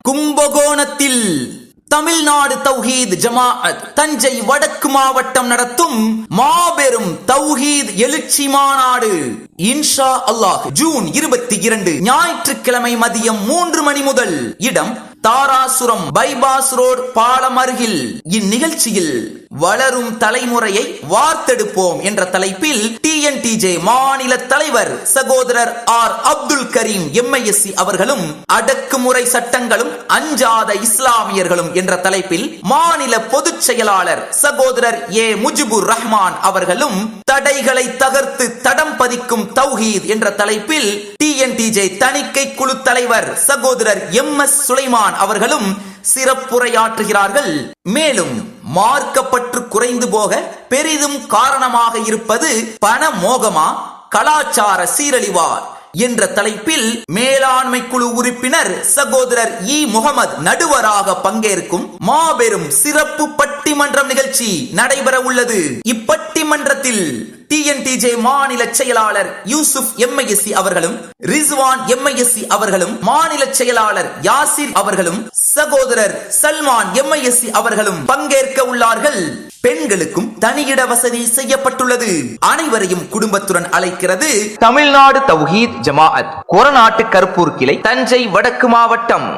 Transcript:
கும்பகோணத்தில் தமிழ்நாடு தௌஹீத் ஜமாஅத் தஞ்சை வடக்கு மாவட்டம் நடத்தும் மாபெரும் தௌஹீத் எழுச்சி மாநாடு இன்ஷா அல்லாஹ் ஜூன் 22 ஞாயிற்றுக்கிழமை மதியம் 3 மணி முதல். இடம் தாராசுரம் பைபாஸ் ரோடு பாலம் அருகில். இந்நிகழ்ச்சியில் வளரும் தலைமுறையை வார்த்தெடுப்போம் என்ற தலைப்பில் டிஎன்டிஜே மாநில தலைவர் சகோதரர் ஆர் அப்துல் கரீம் எம்ஐஎஸ்சி அவர்களும் அடக்குமுறை சட்டங்களும் அஞ்சாத இஸ்லாமியர்களும் என்ற தலைப்பில் மாநில பொதுச் செயலாளர் சகோதரர் ஏ முஜிபுர் ரஹ்மான் அவர்களும் தடைகளை தகர்த்து தடம் பதிக்கும் தௌஹீத் என்ற தலைப்பில் டிஎன்டிஜே தணிக்கை குழு தலைவர் சகோதரர் எம்எஸ் சுலைமான் அவர்களும் சிறப்புரையாற்றுகிறார்கள். மேலும் மார்க்கப்பற்று குறைந்து போக பெரிதும் காரணமாக இருப்பது பண மோகமா கலாச்சார சீரழிவா என்ற தலைப்பில் மேலாண்மை குழு உறுப்பினர் சகோதரர் இ முகமது நடுவராக பங்கேற்கும் மாபெரும் சிறப்பு பட்டிமன்றம் நிகழ்ச்சி நடைபெற உள்ளது. இப்பட்டிமன்றத்தில் டிஎன்டிஜே மாநில செயலாளர் யூசுப் எம்ஐஎஸ்சி அவர்களும், ரிஸ்வான் எம்ஐஎஸ்சி அவர்களும், மாநில செயலாளர் யாசிர் அவர்களும், சகோதரர் சல்மான் எம்ஐஎஸ்சி அவர்களும் பங்கேற்க உள்ளார்கள். பெண்களுக்கும் தனியிட வசதி செய்யப்பட்டுள்ளது. அனைவரையும் குடும்பத்துடன் அழைக்கிறது தமிழ்நாடு தௌஹீத் ஜமாஅத் கொரநாட்டு கருப்பூர் கிளை, தஞ்சை வடக்கு மாவட்டம்.